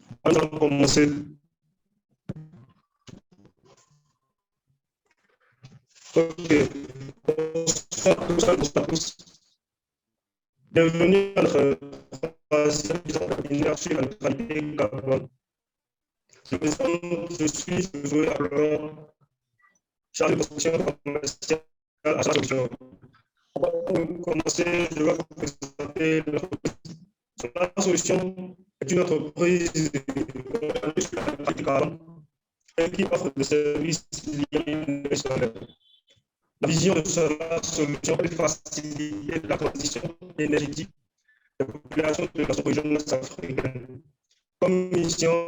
Nous allons commencer. Ok. Bonsoir à tous. Bienvenue à notre troisième webinaire sur la neutralité carbone. Je suis Josué Ablon, chargé de production commerciale à la solution. Pour commencer, je vais vous présenter la solution est une entreprise sur la neutralité carbone qui offre des services liés à la vision de cette solution est de faciliter la transition énergétique des populations de la sous-région africaine. Comme mission,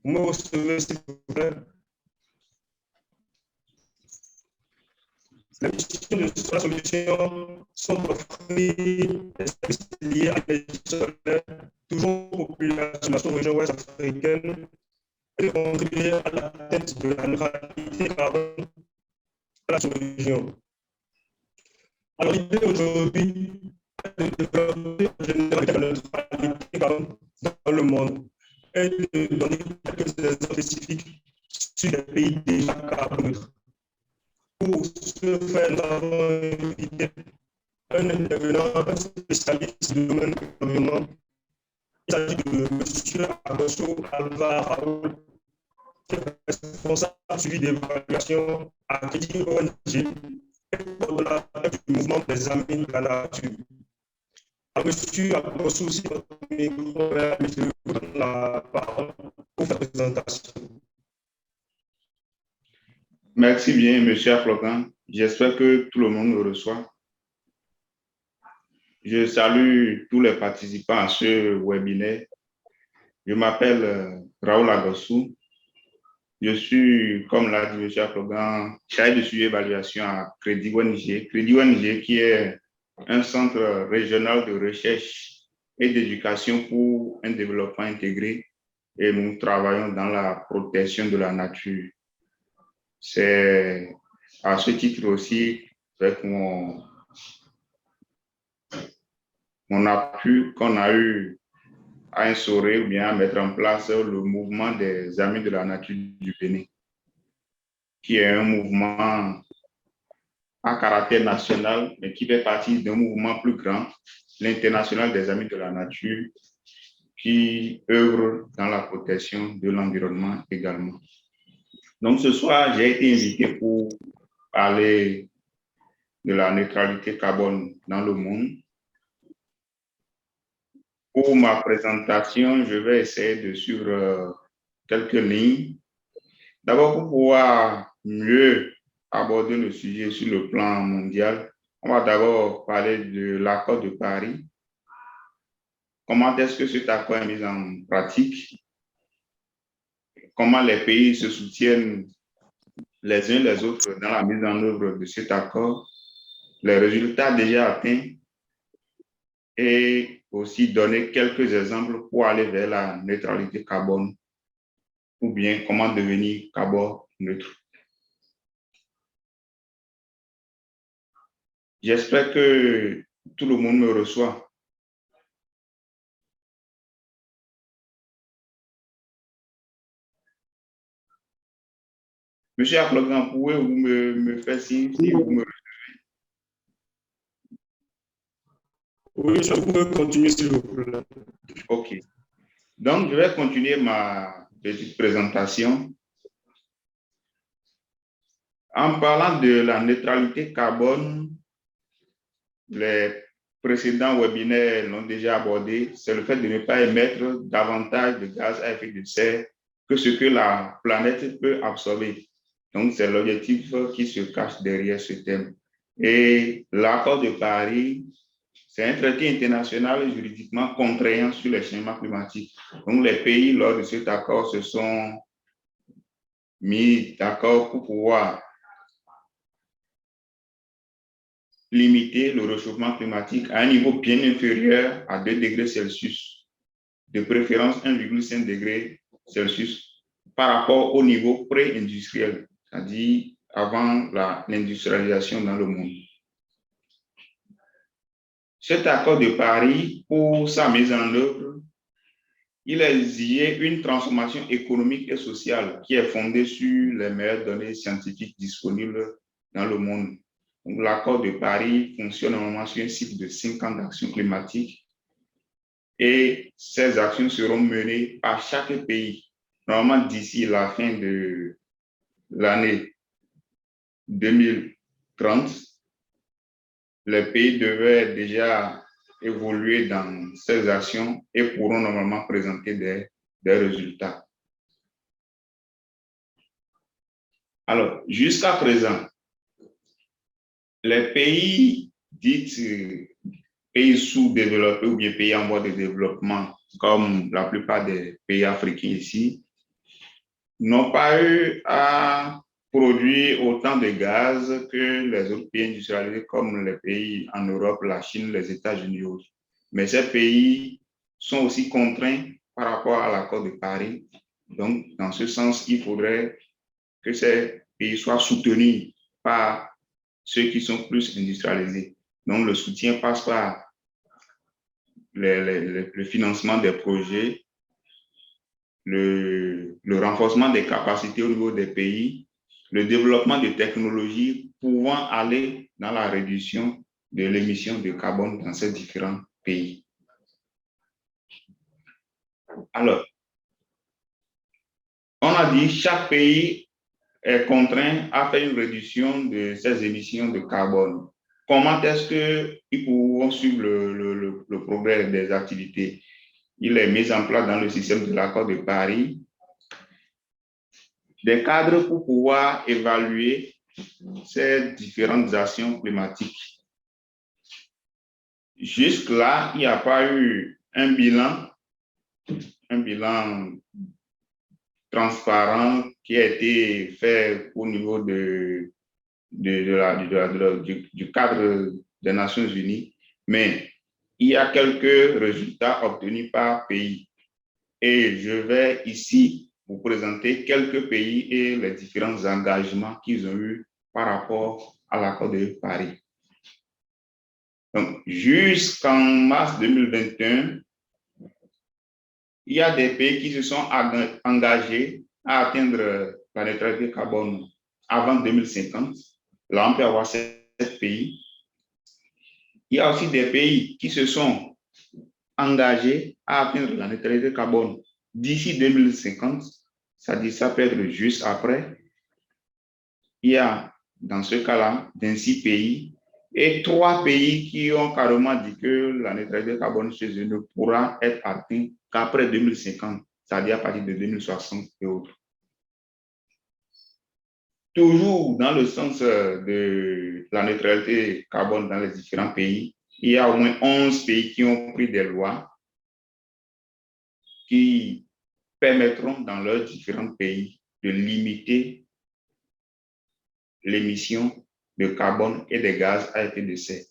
vous me recevez, s'il vous plaît. La mission de la solution sont d'offrir des services liés à l'énergie solaire, toujours aux populations de la sous-région ouest africaine, et de contribuer à l'atteinte de la neutralité carbone à la sous-région. Alors, l'idée aujourd'hui est de développer en général la neutralité carbone dans le monde et de donner quelques exemples spécifiques sur les pays déjà carboneutres. Pour ce faire, nous avons invité un intervenant spécialiste du domaine de l'environnement. Il s'agit de M. Agosto Alva Raoul, qui est responsable suivi d'évaluation à crédit ONG et du mouvement des amis de la nature. À monsieur Agosto, si votre micro est allumé, je vous donne la parole pour la présentation. Merci bien, M. Aflogan. J'espère que tout le monde me reçoit. Je salue tous les participants à ce webinaire. Je m'appelle Raoul Agossou. Je suis, comme l'a dit M. Aflogan, chargé de suivi évaluation à Crédit ONG. Crédit ONG qui est un centre régional de recherche et d'éducation pour un développement intégré. Et nous travaillons dans la protection de la nature. C'est à ce titre aussi qu'on a eu à instaurer ou bien à mettre en place le mouvement des Amis de la Nature du Bénin, qui est un mouvement à caractère national, mais qui fait partie d'un mouvement plus grand, l'International des Amis de la Nature, qui œuvre dans la protection de l'environnement également. Donc ce soir, j'ai été invité pour parler de la neutralité carbone dans le monde. Pour ma présentation, je vais essayer de suivre quelques lignes. D'abord, pour pouvoir mieux aborder le sujet sur le plan mondial, on va d'abord parler de l'accord de Paris. Comment est-ce que cet accord est mis en pratique? Comment les pays se soutiennent les uns les autres dans la mise en œuvre de cet accord? Les résultats déjà atteints et aussi donner quelques exemples pour aller vers la neutralité carbone ou bien comment devenir carbone neutre. J'espère que tout le monde me reçoit. Monsieur Aflogan, pouvez-vous me faire signe si vous me recevez? Oui, je peux continuer s'il vous plaît. OK. Donc, je vais continuer ma petite présentation. En parlant de la neutralité carbone, les précédents webinaires l'ont déjà abordé, c'est le fait de ne pas émettre davantage de gaz à effet de serre que ce que la planète peut absorber. Donc, c'est l'objectif qui se cache derrière ce thème. Et l'accord de Paris, c'est un traité international juridiquement contraignant sur les changements climatiques. Donc, les pays, lors de cet accord, se sont mis d'accord pour pouvoir limiter le réchauffement climatique à un niveau bien inférieur à 2 degrés Celsius, de préférence 1,5 degré Celsius, par rapport au niveau pré-industriel, c'est-à-dire avant l'industrialisation dans le monde. Cet accord de Paris, pour sa mise en œuvre, il a exigé une transformation économique et sociale qui est fondée sur les meilleures données scientifiques disponibles dans le monde. L'accord de Paris fonctionne normalement sur un cycle de 5 ans d'action climatique et ces actions seront menées par chaque pays. Normalement, d'ici la fin de l'année 2030, les pays devaient déjà évoluer dans ces actions et pourront normalement présenter des résultats. Alors, jusqu'à présent, les pays dits pays sous-développés ou bien pays en voie de développement, comme la plupart des pays africains ici, n'ont pas eu à produire autant de gaz que les autres pays industrialisés comme les pays en Europe, la Chine, les États-Unis. Mais ces pays sont aussi contraints par rapport à l'accord de Paris. Donc, dans ce sens, il faudrait que ces pays soient soutenus par ceux qui sont plus industrialisés. Donc, le soutien passe par le financement des projets, le renforcement des capacités au niveau des pays, le développement de technologies pouvant aller dans la réduction de l'émission de carbone dans ces différents pays. Alors, on a dit que chaque pays est contraint à faire une réduction de ses émissions de carbone. Comment est-ce qu'ils pourront suivre le progrès des activités? Il est mis en place dans le système de l'accord de Paris des cadres pour pouvoir évaluer ces différentes actions climatiques. Jusque-là, il n'y a pas eu un bilan transparent qui a été fait au niveau du cadre des Nations Unies, mais il y a quelques résultats obtenus par pays. Et je vais ici vous présenter quelques pays et les différents engagements qu'ils ont eus par rapport à l'accord de Paris. Donc, jusqu'en mars 2021, il y a des pays qui se sont engagés à atteindre la neutralité carbone avant 2050. Là, on peut avoir 7 pays. Il y a aussi des pays qui se sont engagés à atteindre la neutralité carbone d'ici 2050. C'est-à-dire, ça peut être juste après. Il y a, dans ce cas-là, 26 pays et 3 pays qui ont carrément dit que la neutralité carbone chez eux ne pourra être atteinte qu'après 2050, c'est-à-dire à partir de 2060 et autres. Toujours dans le sens de la neutralité carbone dans les différents pays, il y a au moins 11 pays qui ont pris des lois qui permettront dans leurs différents pays de limiter l'émission de carbone et des gaz à effet de serre.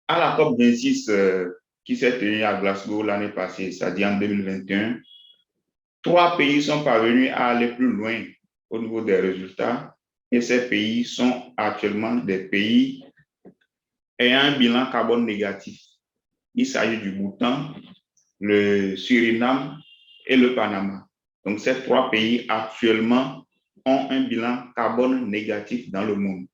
À la COP26 qui s'est tenue à Glasgow l'année passée, c'est-à-dire en 2021, 3 pays sont parvenus à aller plus loin au niveau des résultats et ces pays sont actuellement des pays ayant un bilan carbone négatif. Il s'agit du Bhoutan, le Suriname et le Panama. Donc, ces 3 pays actuellement ont un bilan carbone négatif dans le monde.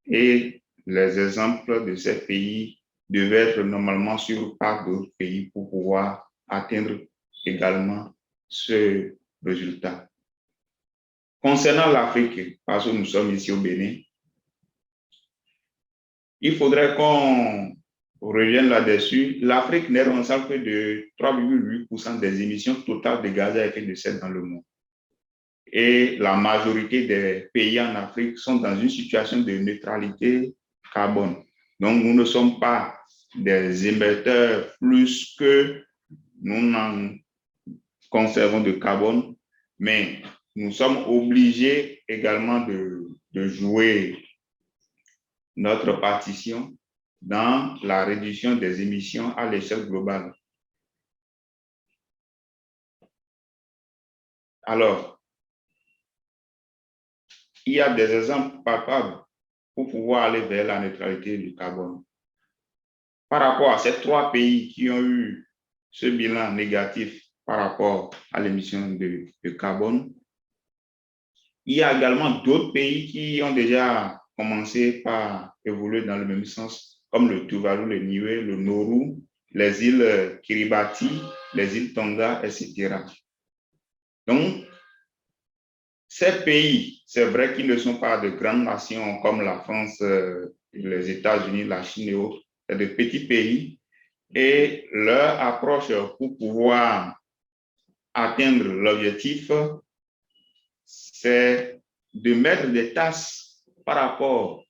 Et les exemples de ces pays devaient être normalement sur par d'autres pays pour pouvoir atteindre également ce résultat. Concernant l'Afrique, parce que nous sommes ici au Bénin, il faudrait qu'on revienne là-dessus. L'Afrique n'est responsable que de 3,8% des émissions totales de gaz à effet de serre dans le monde. Et la majorité des pays en Afrique sont dans une situation de neutralité carbone. Donc, nous ne sommes pas des émetteurs plus que nous n'en conservons de carbone, mais nous sommes obligés également de jouer notre partition dans la réduction des émissions à l'échelle globale. Alors, il y a des exemples palpables pour pouvoir aller vers la neutralité du carbone. par rapport à ces 3 pays qui ont eu ce bilan négatif par rapport à l'émission de carbone, il y a également d'autres pays qui ont déjà commencé par évoluer dans le même sens, comme le Tuvalu, le Niue, le Nauru, les îles Kiribati, les îles Tonga, etc. Donc, ces pays, c'est vrai qu'ils ne sont pas de grandes nations comme la France, les États-Unis, la Chine et autres, c'est de petits pays et leur approche pour pouvoir atteindre l'objectif, c'est de mettre des taxes par rapport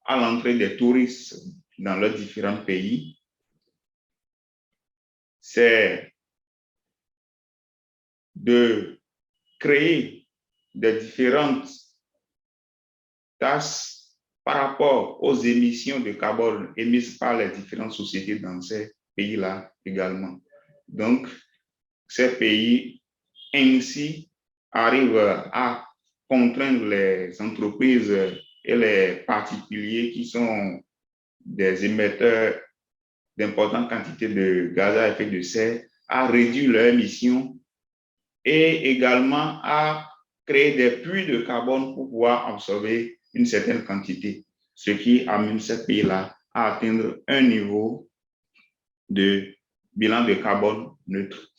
à l'entrée des touristes dans leurs différents pays. C'est de créer des différentes taxes par rapport aux émissions de carbone émises par les différentes sociétés dans ces pays-là également. Donc, ces pays ainsi arrivent à contraindre les entreprises et les particuliers qui sont des émetteurs d'importantes quantités de gaz à effet de serre à réduire leurs émissions et également à créer des puits de carbone pour pouvoir absorber une certaine quantité, ce qui amène ces pays-là à atteindre un niveau de bilan de carbone neutre.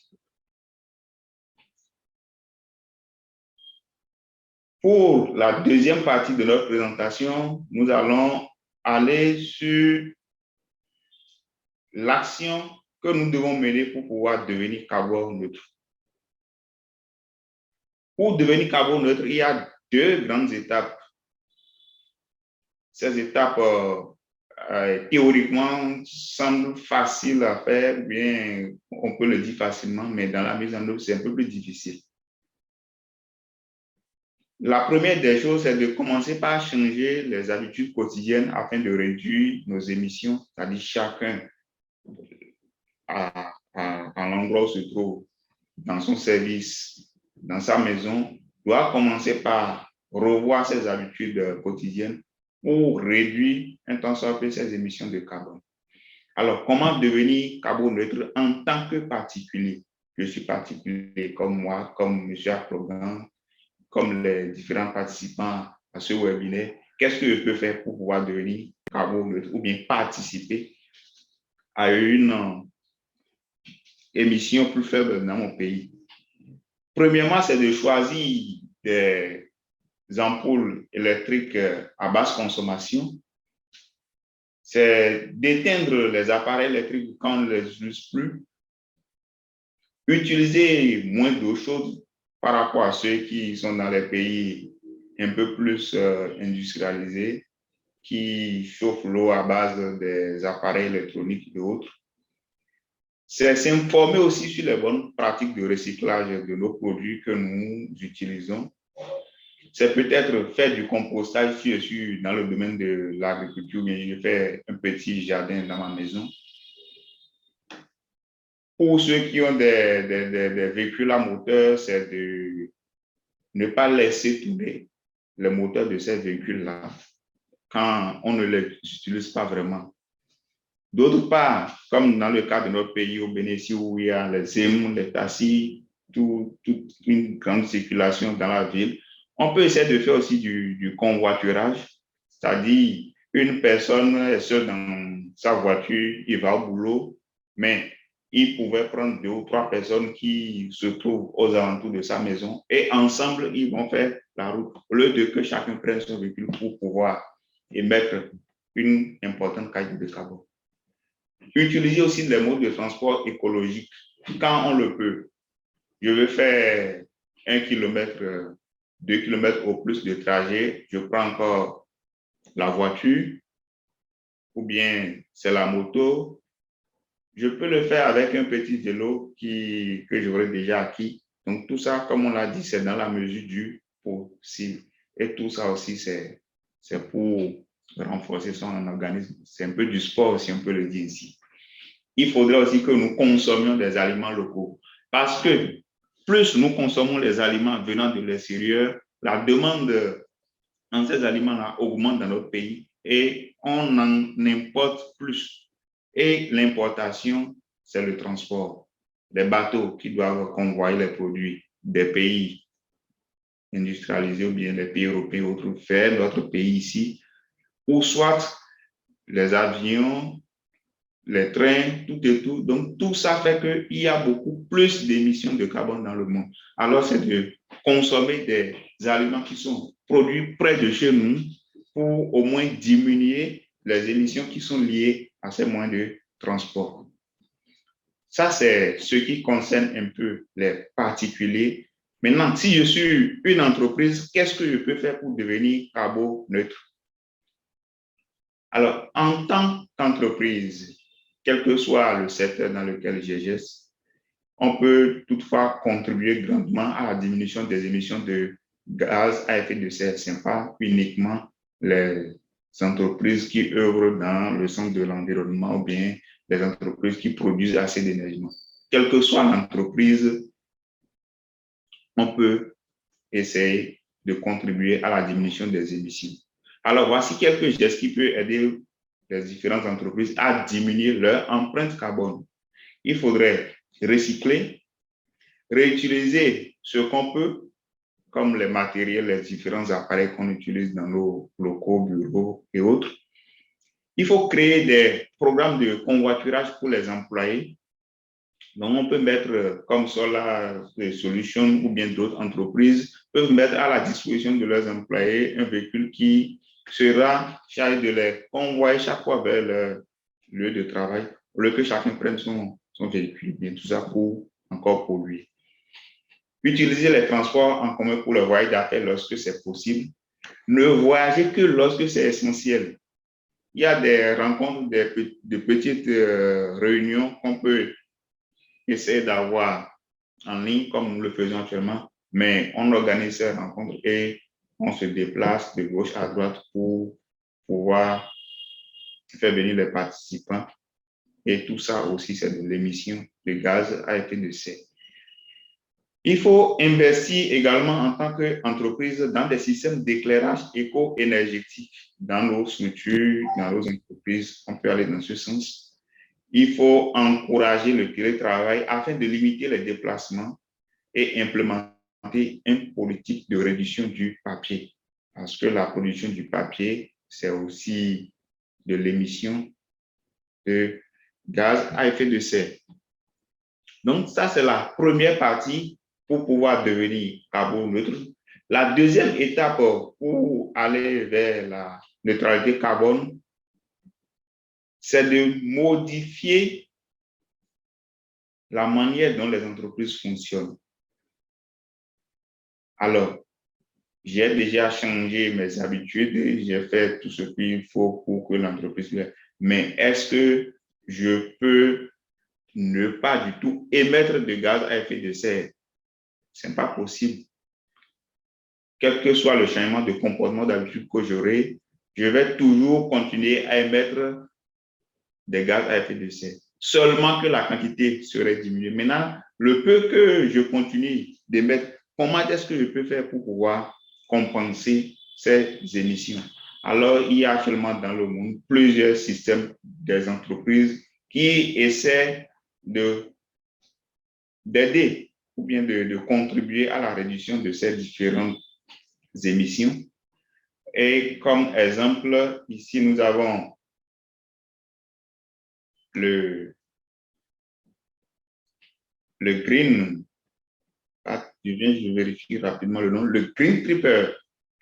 Pour la deuxième partie de notre présentation, nous allons aller sur l'action que nous devons mener pour pouvoir devenir carbone neutre. Pour devenir carbone neutre, il y a 2 grandes étapes. Ces étapes, théoriquement, semblent faciles à faire, bien, on peut le dire facilement, mais dans la mise en œuvre, c'est un peu plus difficile. La première des choses, c'est de commencer par changer les habitudes quotidiennes afin de réduire nos émissions, c'est-à-dire chacun à l'endroit où se trouve, dans son service, dans sa maison, doit commencer par revoir ses habitudes quotidiennes pour réduire un tant soit peu ses émissions de carbone. Alors, comment devenir carbone neutre en tant que particulier? Je suis particulier comme moi, comme M. Aplogan, comme les différents participants à ce webinaire. Qu'est-ce que je peux faire pour pouvoir devenir carbone neutre ou bien participer à une émission plus faible dans mon pays? Premièrement, c'est de choisir des ampoules électriques à basse consommation. C'est d'éteindre les appareils électriques quand on ne les utilise plus. Utiliser moins d'eau chaude par rapport à ceux qui sont dans les pays un peu plus industrialisés, qui chauffent l'eau à base des appareils électroniques et autres. C'est s'informer aussi sur les bonnes pratiques de recyclage de nos produits que nous utilisons. C'est peut-être faire du compostage si je suis dans le domaine de l'agriculture, mais je fais un petit jardin dans ma maison. Pour ceux qui ont des véhicules à moteur, c'est de ne pas laisser tourner le moteur de ces véhicules-là quand on ne les utilise pas vraiment. D'autre part, comme dans le cas de notre pays au Bénin, où il y a les émous, les taxis, toute une grande circulation dans la ville, on peut essayer de faire aussi du convoiturage, c'est-à-dire une personne est seule dans sa voiture, il va au boulot, mais il pouvait prendre 2 ou 3 personnes qui se trouvent aux alentours de sa maison et ensemble, ils vont faire la route, au lieu de que chacun prenne son véhicule pour pouvoir émettre une importante quantité de carbone. Utiliser aussi les modes de transport écologiques quand on le peut. Je veux faire 1 kilomètre, 2 kilomètres au plus de trajet, je prends encore la voiture ou bien c'est la moto. Je peux le faire avec un petit vélo que j'aurais déjà acquis. Donc tout ça, comme on l'a dit, c'est dans la mesure du possible. Et tout ça aussi, c'est pour renforcer son organisme. C'est un peu du sport, si on peut le dire ici. Il faudrait aussi que nous consommions des aliments locaux. Parce que plus nous consommons les aliments venant de l'extérieur, la demande en ces aliments-là augmente dans notre pays et on en importe plus. Et l'importation, c'est le transport. Les bateaux qui doivent convoyer les produits des pays industrialisés ou bien les pays européens ou autres vers d'autres pays ici, ou soit les avions, les trains, tout et tout. Donc, tout ça fait qu'il y a beaucoup plus d'émissions de carbone dans le monde. Alors, c'est de consommer des aliments qui sont produits près de chez nous pour au moins diminuer les émissions qui sont liées à ces moyens de transport. Ça, c'est ce qui concerne un peu les particuliers. Maintenant, si je suis une entreprise, qu'est-ce que je peux faire pour devenir carboneutre? Alors, en tant qu'entreprise, quel que soit le secteur dans lequel j'exerce, on peut toutefois contribuer grandement à la diminution des émissions de gaz à effet de serre. Ce n'est pas uniquement les entreprises qui œuvrent dans le sens de l'environnement ou bien les entreprises qui produisent assez d'énergie. Quelle que soit l'entreprise, on peut essayer de contribuer à la diminution des émissions. Alors, voici quelques gestes qui peuvent aider les différentes entreprises à diminuer leur empreinte carbone. Il faudrait recycler, réutiliser ce qu'on peut, comme les matériels, les différents appareils qu'on utilise dans nos locaux, bureaux et autres. Il faut créer des programmes de convoiturage pour les employés. Donc, on peut mettre comme Solar Solutions ou bien d'autres entreprises peuvent mettre à la disposition de leurs employés un véhicule qui sera chargé de les convoyer chaque fois vers leur lieu de travail, au lieu que chacun prenne son véhicule, bien tout ça encore pour lui. Utiliser les transports en commun pour le voyage d'affaires lorsque c'est possible. Ne voyager que lorsque c'est essentiel. Il y a des rencontres, de petites réunions qu'on peut essayer d'avoir en ligne comme nous le faisons actuellement, mais on organise ces rencontres et on se déplace de gauche à droite pour pouvoir faire venir les participants. Et tout ça aussi, c'est de l'émission de gaz à effet de serre. Il faut investir également en tant qu'entreprise dans des systèmes d'éclairage éco-énergétique dans nos structures, dans nos entreprises. On peut aller dans ce sens. Il faut encourager le télétravail afin de limiter les déplacements et implémenter une politique de réduction du papier. Parce que la production du papier, c'est aussi de l'émission de gaz à effet de serre. Donc, ça, c'est la première partie pour pouvoir devenir carboneutre. La deuxième étape pour aller vers la neutralité carbone, c'est de modifier la manière dont les entreprises fonctionnent. Alors, j'ai déjà changé mes habitudes, j'ai fait tout ce qu'il faut pour que l'entreprise... Mais est-ce que je peux ne pas du tout émettre de gaz à effet de serre? Ce n'est pas possible. Quel que soit le changement de comportement d'habitude que j'aurai, je vais toujours continuer à émettre des gaz à effet de serre. Seulement que la quantité serait diminuée. Maintenant, le peu que je continue d'émettre, comment est-ce que je peux faire pour pouvoir compenser ces émissions? Alors, il y a actuellement dans le monde plusieurs systèmes des entreprises qui essaient d'aider ou bien de contribuer à la réduction de ces différentes émissions. Et comme exemple, ici, nous avons le Green, je vérifie rapidement le nom, le Green Tripper.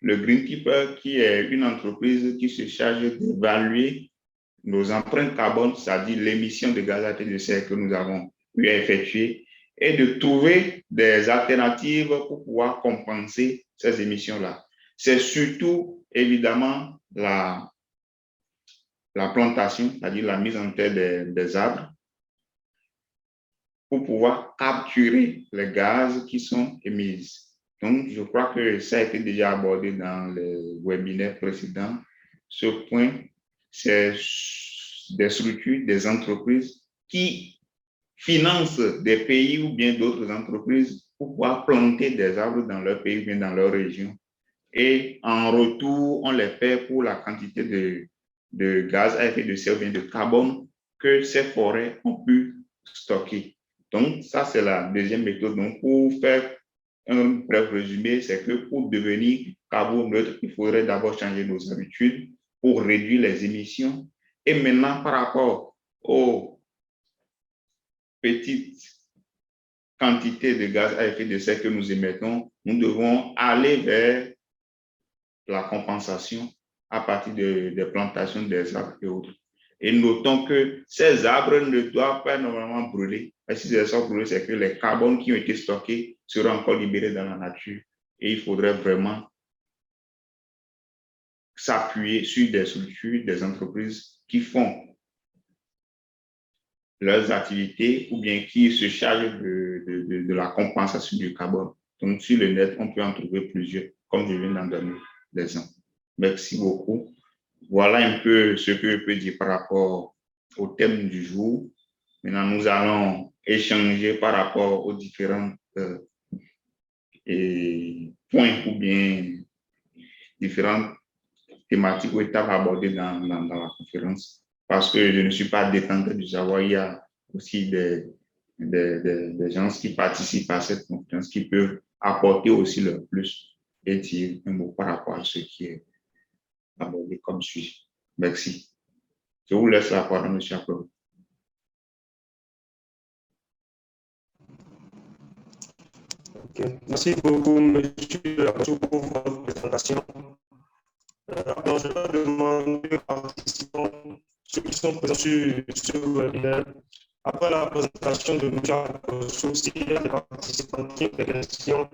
Le Green Tripper qui est une entreprise qui se charge d'évaluer nos empreintes carbone, c'est-à-dire l'émission de gaz à effet de serre que nous avons pu effectuer et de trouver des alternatives pour pouvoir compenser ces émissions-là. C'est surtout, évidemment, la plantation, c'est-à-dire la mise en terre des arbres, pour pouvoir capturer les gaz qui sont émis. Donc, je crois que ça a été déjà abordé dans les webinaires précédents. Ce point, c'est des structures, des entreprises qui financent des pays ou bien d'autres entreprises pour pouvoir planter des arbres dans leur pays ou bien dans leur région. Et en retour, on les paie pour la quantité de gaz à effet de serre ou bien de carbone que ces forêts ont pu stocker. Donc, ça, c'est la deuxième méthode. Donc, pour faire un bref résumé, c'est que pour devenir carboneutre, il faudrait d'abord changer nos habitudes pour réduire les émissions. Et maintenant, par rapport aux petites quantités de gaz à effet de serre que nous émettons, nous devons aller vers la compensation à partir des plantations des arbres et autres. Et notons que ces arbres ne doivent pas normalement brûler. Et si elles sont brûlées, c'est que les carbones qui ont été stockés seront encore libérés dans la nature. Et il faudrait vraiment s'appuyer sur des structures, des entreprises qui font leurs activités ou bien qui se chargent de la compensation du carbone. Donc, sur le net, on peut en trouver plusieurs, comme je viens d'en donner des exemples. Merci beaucoup. Voilà un peu ce que je peux dire par rapport au thème du jour. Maintenant, nous allons échanger par rapport aux différents points ou bien différentes thématiques ou étapes abordées dans la conférence. Parce que je ne suis pas détenteur du savoir, il y a aussi des gens qui participent à cette conférence qui peuvent apporter aussi leur plus et dire un mot par rapport à ce qui est abordé comme sujet. Merci. Je vous laisse la parole, M. Applaud. Okay. Merci beaucoup, M. Applaud, pour votre présentation. Alors, je vais demander aux participants, ceux qui sont présents sur le webinaire, après la présentation de M. Applaud, s'il y a des participants qui ont des questions,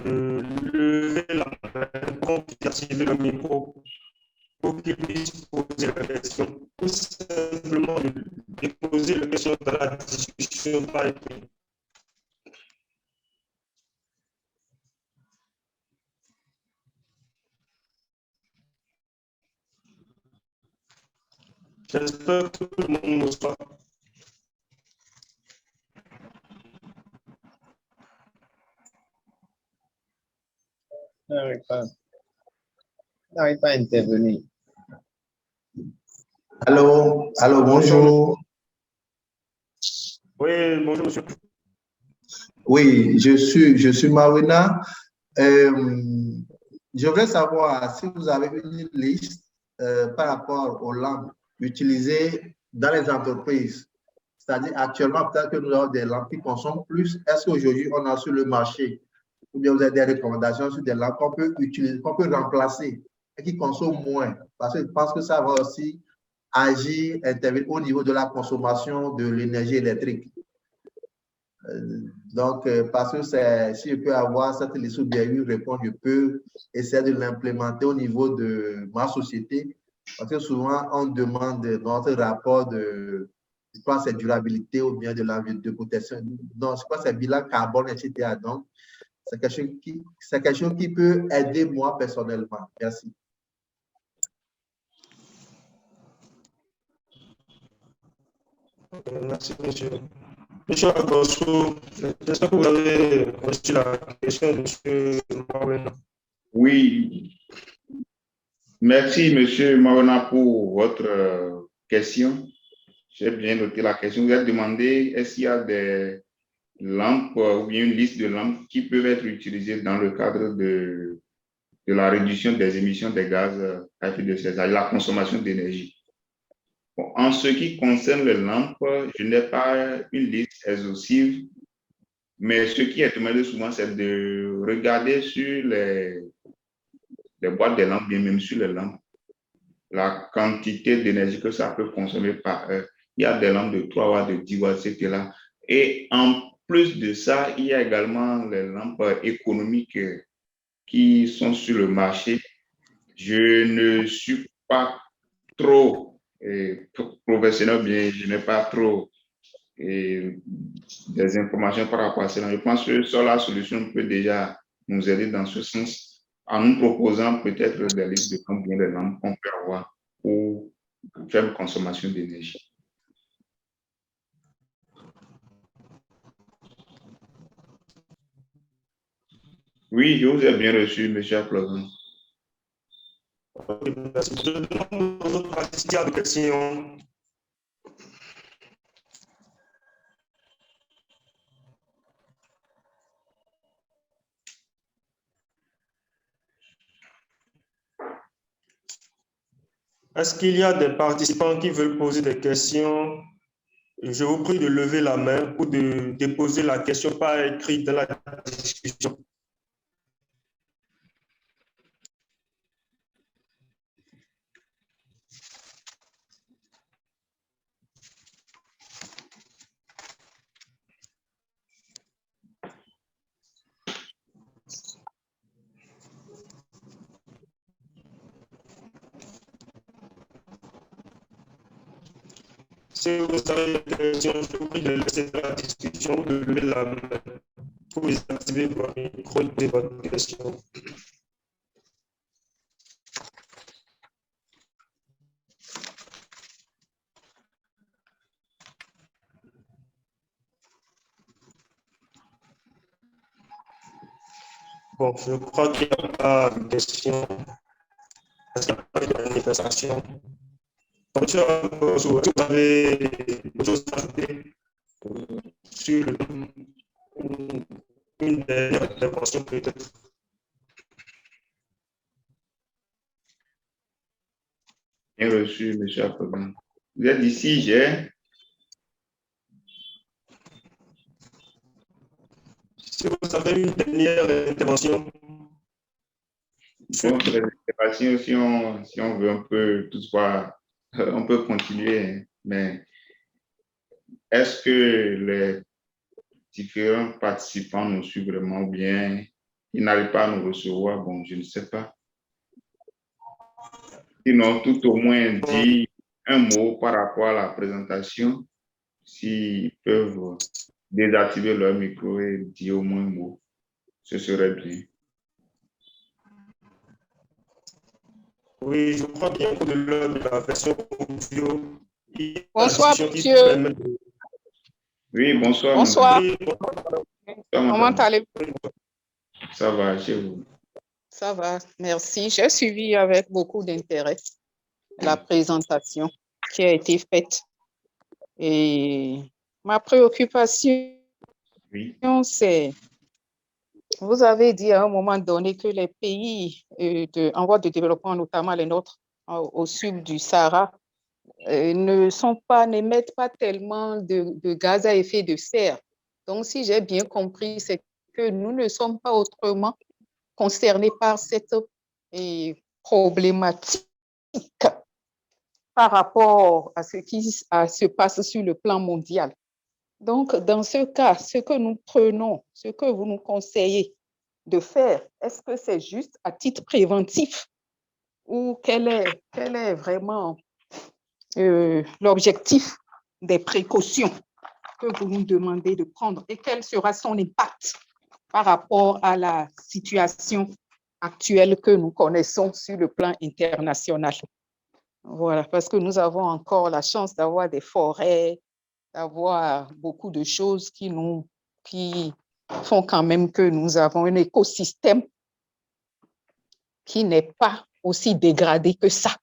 levez la main, activez le micro pour qu'ils puissent poser la question, ou simplement déposer la question dans la discussion par écrit. J'espère que tout le monde nous soit. N'arrive pas à intervenir. Allô, bonjour. Oui, bonjour, monsieur. Oui, je suis Mawina. Je voudrais savoir si vous avez une liste par rapport aux lampes utilisées dans les entreprises. C'est-à-dire, actuellement, peut-être que nous avons des lampes qui consomment plus. Est-ce qu'aujourd'hui, on a sur le marché, ou bien vous avez des recommandations sur des lampes qu'on peut utiliser, qu'on peut remplacer et qui consomment moins? Parce que je pense que ça va aussi agir, intervenir au niveau de la consommation de l'énergie électrique. Donc, parce que si je peux avoir cette liste ou bien une réponse, je peux essayer de l'implémenter au niveau de ma société. Parce que souvent, on demande notre rapport de, je pense, c'est durabilité ou bien de protection. Donc, je pense que c'est bilan carbone, etc. Donc, c'est quelque chose qui peut aider moi personnellement. Merci. Merci, monsieur. Monsieur Agosso, j'espère que vous avez reçu la question de monsieur Mawena. Oui. Merci, monsieur Mawena, pour votre question. J'ai bien noté la question. Vous avez demandé est-ce qu'il y a des lampes ou bien une liste de lampes qui peuvent être utilisées dans le cadre de la réduction des émissions de gaz à effet de serre, la consommation d'énergie. Bon, en ce qui concerne les lampes, je n'ai pas une liste exhaustive, mais ce qui est demandé souvent, c'est de regarder sur les boîtes de lampes, bien même sur les lampes, la quantité d'énergie que ça peut consommer par heure. Il y a des lampes de 3 watts, de 10 watts, etc. Et en plus de ça, il y a également les lampes économiques qui sont sur le marché. Je ne suis pas trop professionnel, bien, je n'ai pas trop des informations par rapport à cela. Je pense que sur la solution peut déjà nous aider dans ce sens en nous proposant peut-être des listes de combien de lampes qu'on peut avoir pour faible consommation d'énergie. Oui, je vous ai bien reçu, M. Applaudon. Merci. Je demande aux autres participants de questions. Est-ce qu'il y a des participants qui veulent poser des questions? Je vous prie de lever la main ou de déposer la question par écrit dans la discussion. Si vous avez des questions, je vous prie de laisser la discussion ou de lever la main pour désactiver votre micro et poser votre question. Bon, je crois qu'il n'y a pas de questions. Est-ce qu'il n'y a pas de manifestation? Donc, si vous avez des choses à ajouter sur une dernière intervention peut-être. Bien reçu, M. Apollon. Vous êtes ici, j'ai. Si vous avez une dernière intervention. Bon, les observations, si on veut un peu, toutefois, on peut continuer, mais est-ce que les différents participants nous suivent vraiment bien? Ils n'arrivent pas à nous recevoir? Bon, je ne sais pas. Sinon, tout au moins, dire un mot par rapport à la présentation, s'ils peuvent désactiver leur micro et dire au moins un mot, ce serait bien. Oui, je crois bien que de la version audio. Bonsoir, monsieur. Oui, bonsoir. Bonsoir. Comment allez-vous? Ça va, chez vous? Ça va, merci. J'ai suivi avec beaucoup d'intérêt la présentation qui a été faite. Et ma préoccupation, oui, c'est, vous avez dit à un moment donné que les pays en voie de développement, notamment les nôtres, au sud du Sahara, n'émettent pas tellement de gaz à effet de serre. Donc, si j'ai bien compris, c'est que nous ne sommes pas autrement concernés par cette problématique par rapport à ce qui se passe sur le plan mondial. Donc, dans ce cas, ce que nous prenons, ce que vous nous conseillez de faire, est-ce que c'est juste à titre préventif ou quel est vraiment l'objectif des précautions que vous nous demandez de prendre et quel sera son impact par rapport à la situation actuelle que nous connaissons sur le plan international? Voilà, parce que nous avons encore la chance d'avoir des forêts, d'avoir beaucoup de choses qui font quand même que nous avons un écosystème qui n'est pas aussi dégradé que ça.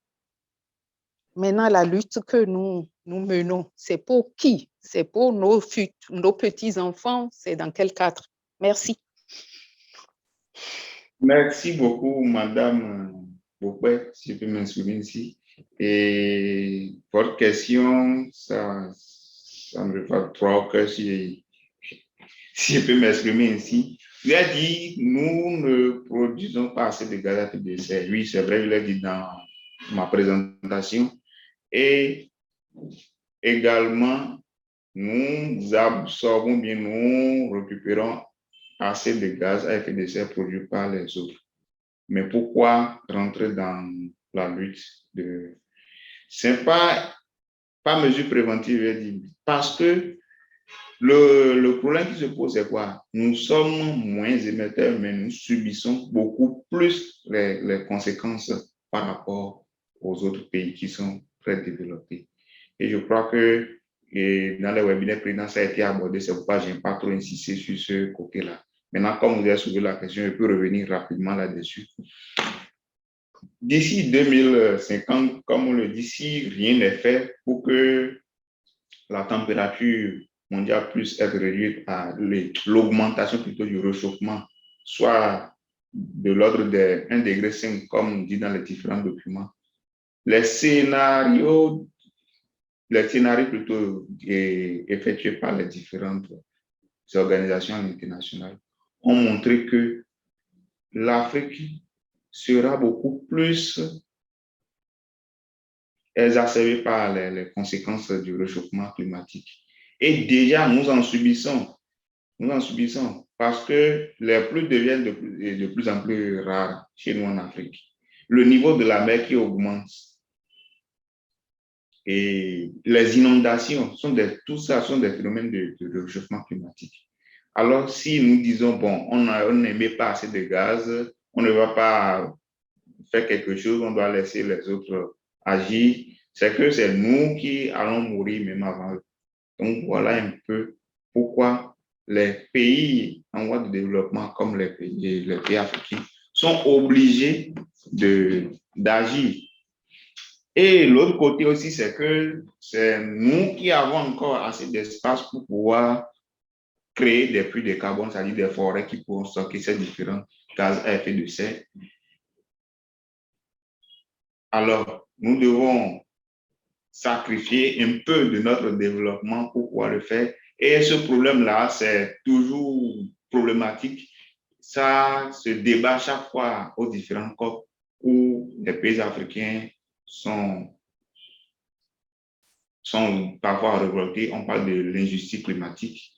Maintenant, la lutte que nous menons, c'est pour qui? C'est pour nos petits-enfants? C'est dans quel cadre? Merci. Merci beaucoup, Madame Bouquet, si je peux m'exprimer ici. Et votre question, ça me va trop que si je peux m'exprimer ici. Il a dit, nous ne produisons pas assez de gaz à effet de serre. Oui, c'est vrai, je l'ai dit dans ma présentation. Et également, nous absorbons bien, nous récupérons assez de gaz à effet de serre produits par les autres. Mais pourquoi rentrer dans la lutte de... C'est pas mesure préventive, parce que le problème qui se pose, c'est quoi? Nous sommes moins émetteurs, mais nous subissons beaucoup plus les conséquences par rapport aux autres pays qui sont très développés. Et je crois que dans les webinaires précédents, ça a été abordé, c'est pourquoi je n'ai pas trop insisté sur ce côté-là. Maintenant, comme vous avez soulevé la question, je peux revenir rapidement là-dessus. D'ici 2050, comme on le dit, si rien n'est fait pour que la température mondiale puisse être réduite à l'augmentation plutôt du réchauffement, soit de l'ordre de 1,5 degré, comme on dit dans les différents documents, les scénarios plutôt effectués par les différentes organisations internationales ont montré que l'Afrique sera beaucoup plus exacerbée par les conséquences du réchauffement climatique. Et déjà, nous en subissons parce que les pluies deviennent de plus en plus rares chez nous en Afrique. Le niveau de la mer qui augmente et les inondations, tout ça sont des phénomènes de réchauffement climatique. Alors, si nous disons, bon, on n'émet pas assez de gaz, on ne va pas faire quelque chose, on doit laisser les autres agir, c'est que c'est nous qui allons mourir même avant eux. Donc, voilà un peu pourquoi les pays en voie de développement, comme les pays africains, sont obligés d'agir. Et l'autre côté aussi, c'est que c'est nous qui avons encore assez d'espace pour pouvoir créer des puits de carbone, c'est-à-dire des forêts qui pourront stocker ces différents gaz à effet de serre. Alors, nous devons sacrifier un peu de notre développement pour pouvoir le faire. Et ce problème-là, c'est toujours problématique. Ça se débat chaque fois aux différents COP où les pays africains sont parfois révoltés. On parle de l'injustice climatique.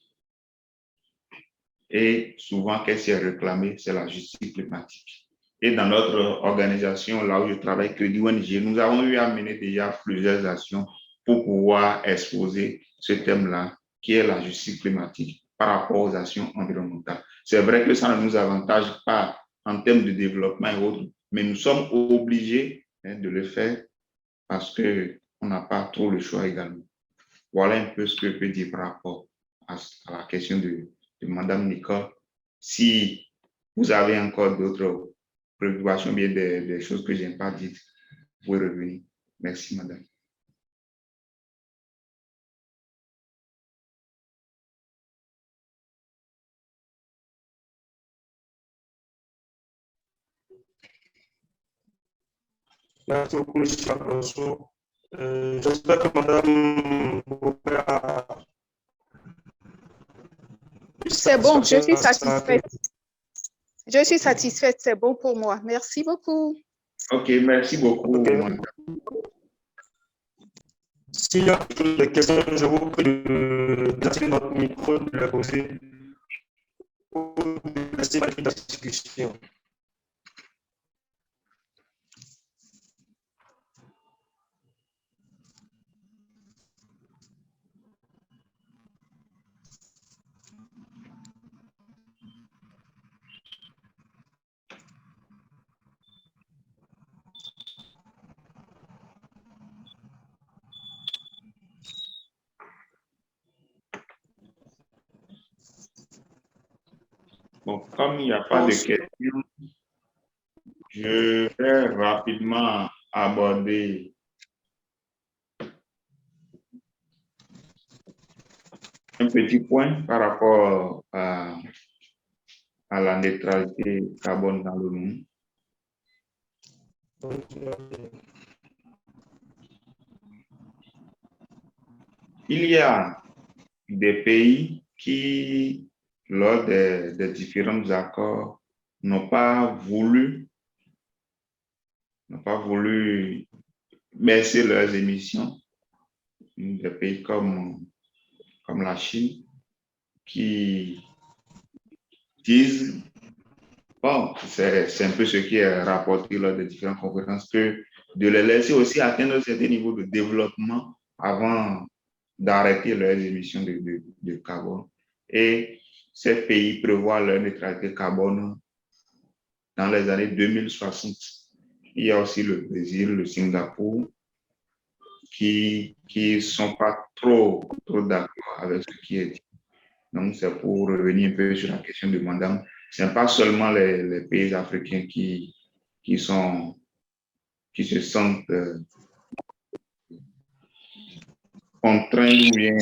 Et souvent, qu'est-ce qui est réclamé? C'est la justice climatique. Et dans notre organisation, là où je travaille, Crédit ONG, nous avons eu à mener déjà plusieurs actions pour pouvoir exposer ce thème-là, qui est la justice climatique par rapport aux actions environnementales. C'est vrai que ça ne nous avantage pas en termes de développement et autres, mais nous sommes obligés de le faire parce qu'on n'a pas trop le choix également. Voilà un peu ce que je peux dire par rapport à la question de Madame Nicole. Si vous avez encore d'autres préoccupations, bien des choses que je n'ai pas dites, vous pouvez revenir. Merci, Madame. Merci beaucoup, M. Alonso. J'espère que Madame a... C'est bon, je suis satisfaite. Je suis satisfaite, c'est bon pour moi. Merci beaucoup. OK, merci beaucoup. Okay. S'il y a des questions, je vous prie d'activer votre micro, de la poser pour laisser la discussion. Bon, comme il n'y a pas de questions, je vais rapidement aborder un petit point par rapport à la neutralité carbone dans le monde. Il y a des pays qui, lors des différents accords, n'ont pas voulu baisser leurs émissions. Des pays comme la Chine qui disent, bon, c'est un peu ce qui est rapporté lors des différentes conférences, que de les laisser aussi atteindre un certain niveau de développement avant d'arrêter leurs émissions de carbone. Et ces pays prévoient leur neutralité carbone dans les années 2060. Il y a aussi le Brésil, le Singapour, qui ne sont pas trop d'accord avec ce qui est dit. Donc, c'est pour revenir un peu sur la question de Madame. Ce n'est pas seulement les pays africains qui se sentent contraints ou bien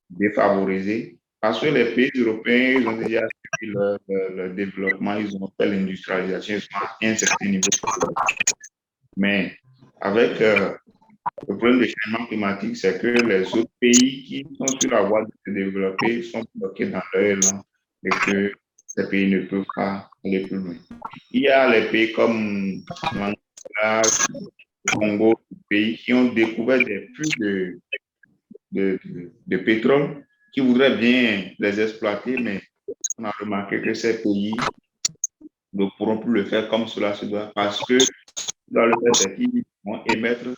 défavorisés, parce que les pays européens, ils ont déjà suivi leur développement, ils ont fait l'industrialisation, ils sont à un certain niveau. Mais avec le problème du changement climatique, c'est que les autres pays qui sont sur la voie de se développer sont bloqués dans leur élan et que ces pays ne peuvent pas aller plus loin. Il y a les pays comme l'Angola, le Congo, des pays qui ont découvert des puits de pétrole, qui voudraient bien les exploiter, mais on a remarqué que ces pays ne pourront plus le faire comme cela se doit parce que dans le fait, c'est qu'ils vont émettre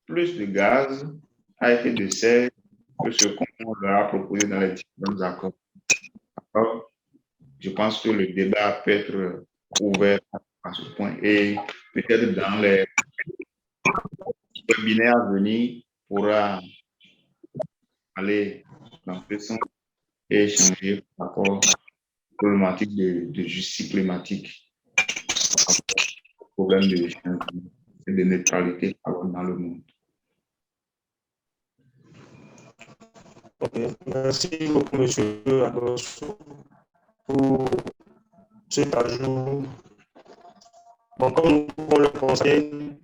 plus de gaz à effet de serre que ce qu'on leur a proposé dans les différents accords. Alors, je pense que le débat peut être ouvert à ce point et peut-être dans les webinaires à venir pourra aller dans ce sens et échanger par rapport aux problématiques de justice climatique, au problème de changement et de neutralité carbone dans le monde. Ok, merci beaucoup, monsieur Agosso, pour cet ajout. Bon, comme nous pouvons le constater, il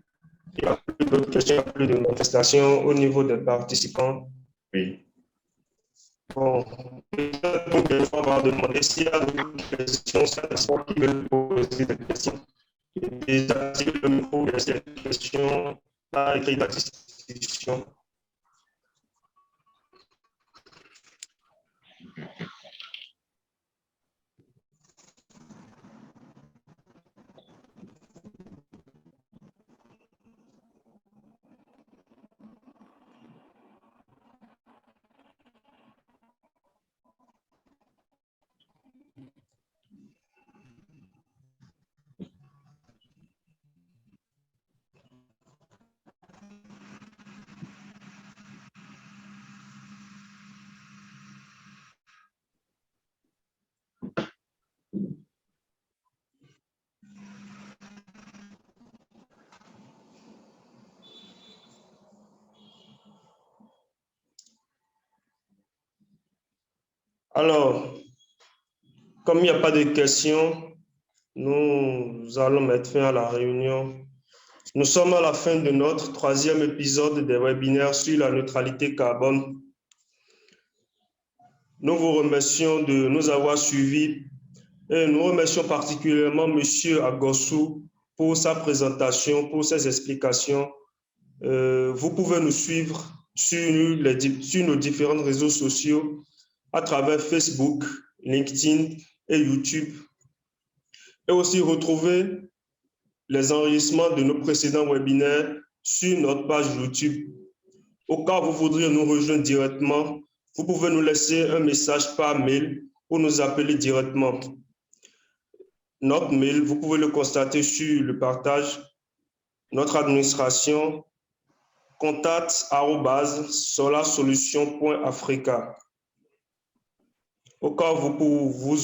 n'y a plus de questions, il n'y a plus de manifestations au niveau des participants. Oui. Bon, donc, on va demander s'il y a d'autres questions, c'est un qui veut poser des questions. Désactiver le micro, laisser les questions à écrire la discussion. Alors, comme il n'y a pas de questions, nous allons mettre fin à la réunion. Nous sommes à la fin de notre 3e épisode des webinaires sur la neutralité carbone. Nous vous remercions de nous avoir suivis et nous remercions particulièrement M. Agosso pour sa présentation, pour ses explications. Vous pouvez nous suivre sur nos différents réseaux sociaux à travers Facebook, LinkedIn et YouTube. Et aussi retrouver les enregistrements de nos précédents webinaires sur notre page YouTube. Au cas où vous voudriez nous rejoindre directement, vous pouvez nous laisser un message par mail ou nous appeler directement. Notre mail, vous pouvez le constater sur le partage. Notre administration, contact@solasolution.africa. Au cas où vous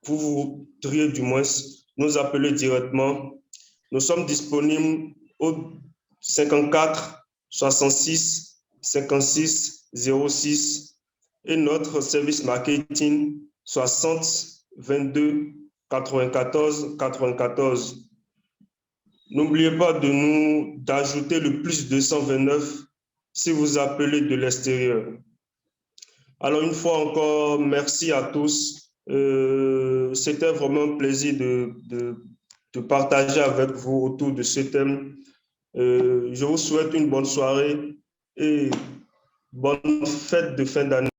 voudriez du moins nous appeler directement. Nous sommes disponibles au 54 66 56 06 et notre service marketing 60 22 94 94. N'oubliez pas d'ajouter le plus 229 si vous appelez de l'extérieur. Alors une fois encore, merci à tous. C'était vraiment un plaisir de partager avec vous autour de ce thème. Je vous souhaite une bonne soirée et bonne fête de fin d'année.